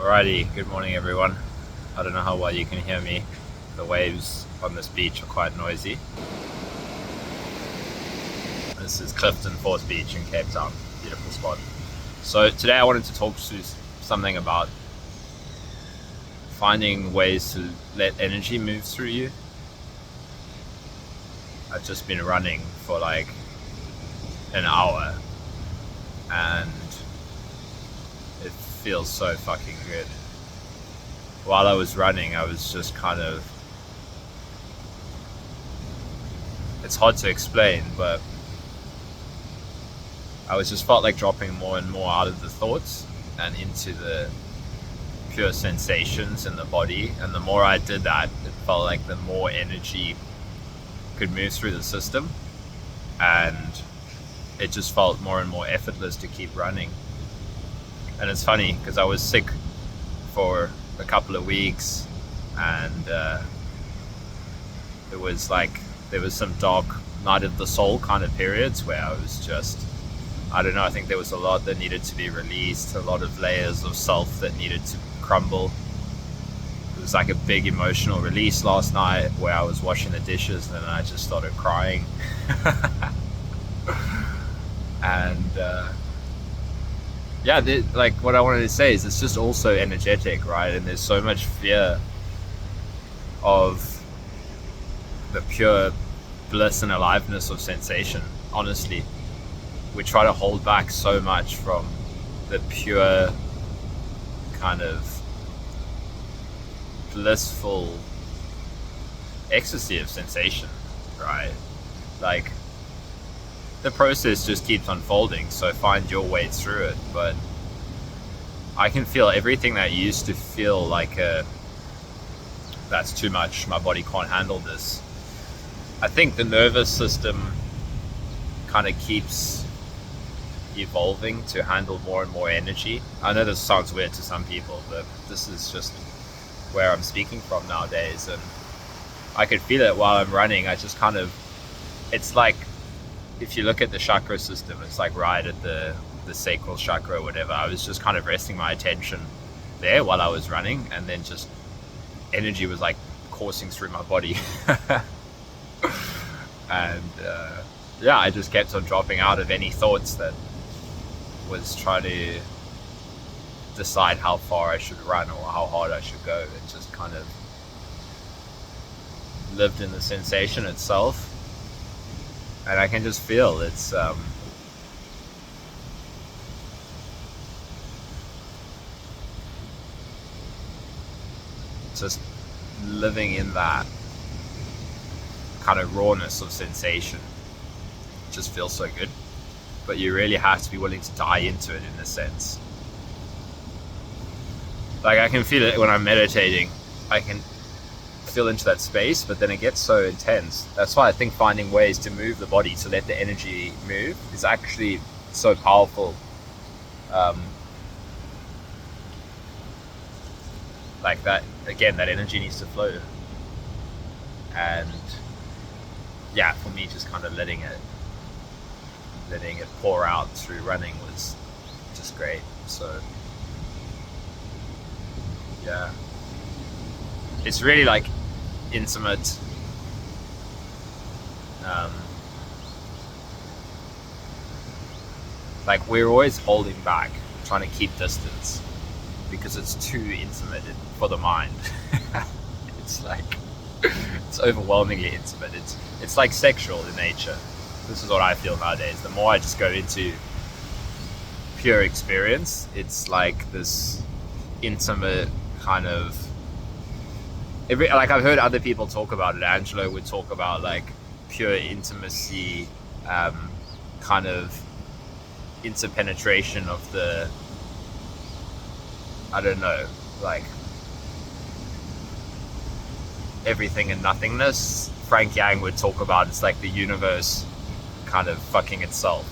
Alrighty, good morning everyone. I don't know how well you can hear me. The waves on this beach are quite noisy. This is Clifton Fourth Beach in Cape Town. Beautiful spot. So today I wanted to talk to something about finding ways to let energy move through you. I've just been running for like an hour and it feels so fucking good. While I was running, I was just kind of, it's hard to explain, but I was just felt like dropping more and more out of the thoughts and into the pure sensations in the body. And the more I did that, it felt like the more energy could move through the system, and it just felt more and more effortless to keep running. And it's funny because I was sick for a couple of weeks, and it was like there was some dark night of the soul kind of periods where I was just, I don't know, I think there was a lot that needed to be released, a lot of layers of self that needed to crumble. It was like a big emotional release last night where I was washing the dishes and then I just started crying. And yeah, like what I wanted to say is it's just also energetic, right? And there's so much fear of the pure bliss and aliveness of sensation. Honestly, we try to hold back so much from the pure kind of blissful ecstasy of sensation, right? Like, the process just keeps unfolding, so find your way through it. But I can feel everything that used to feel like that's too much, my body can't handle this. I think the nervous system kind of keeps evolving to handle more and more energy. I know this sounds weird to some people, but this is just where I'm speaking from nowadays, and I could feel it while I'm running. I just kind of, it's like, if you look at the chakra system, it's like right at the sacral chakra or whatever. I was just kind of resting my attention there while I was running, and then just energy was like coursing through my body. And yeah, I just kept on dropping out of any thoughts that was trying to decide how far I should run or how hard I should go, and just kind of lived in the sensation itself. And I can just feel it's just living in that kind of rawness of sensation. It just feels so good, but you really have to be willing to dive into it, in a sense. Like, I can feel it when I'm meditating. I can feel into that space, but then it gets so intense. That's why I think finding ways to move the body to let the energy move is actually so powerful. Like that, again, that energy needs to flow. And yeah, for me, just kind of letting it pour out through running was just great. So yeah, it's really like intimate. Like, we're always holding back, trying to keep distance because it's too intimate for the mind. It's like, it's overwhelmingly intimate. It's like sexual in nature. This is what I feel nowadays. The more I just go into pure experience, it's like this intimate kind of, like, I've heard other people talk about it. Angelo would talk about like pure intimacy, kind of interpenetration of the, I don't know, like everything and nothingness. Frank Yang would talk about it's like the universe kind of fucking itself.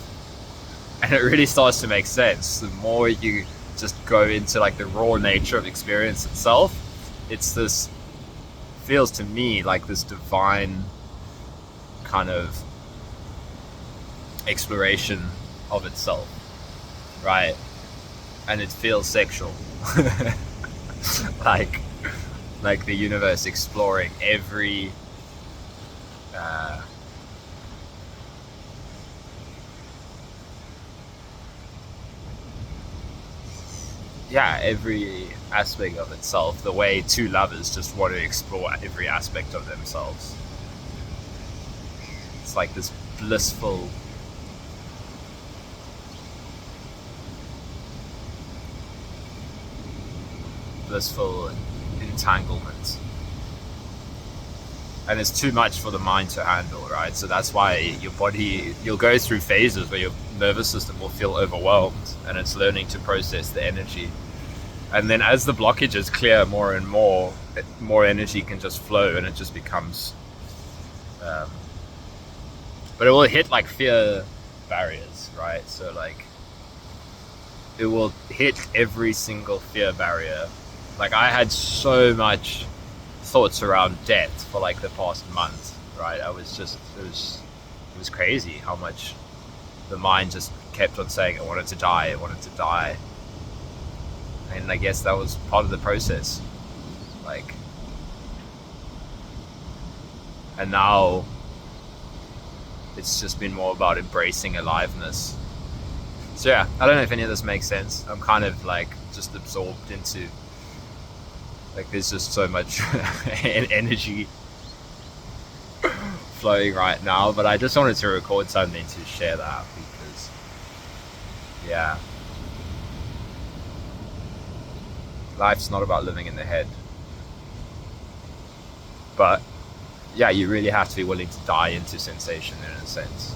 And it really starts to make sense. The more you just go into like the raw nature of experience itself, it's this, feels to me like this divine kind of exploration of itself, right? And it feels sexual. like the universe exploring every uh, every aspect of itself, the way two lovers just want to explore every aspect of themselves. It's like this blissful entanglement. And it's too much for the mind to handle, right? So that's why your body, you'll go through phases where your nervous system will feel overwhelmed, and it's learning to process the energy. And then as the blockages clear more and more energy can just flow, and it just becomes but it will hit like fear barriers, right? So like it will hit every single fear barrier. Like I had so much thoughts around death for like the past month, right? I was just it was crazy how much the mind just kept on saying I wanted to die, and I guess that was part of the process. Like, and now it's just been more about embracing aliveness. So yeah, I don't know if any of this makes sense. I'm kind of like just absorbed into, like, there's just so much energy flowing right now, but I just wanted to record something to share that because, yeah, life's not about living in the head. But yeah, you really have to be willing to die into sensation in a sense.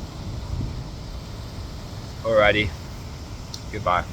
Alrighty, goodbye.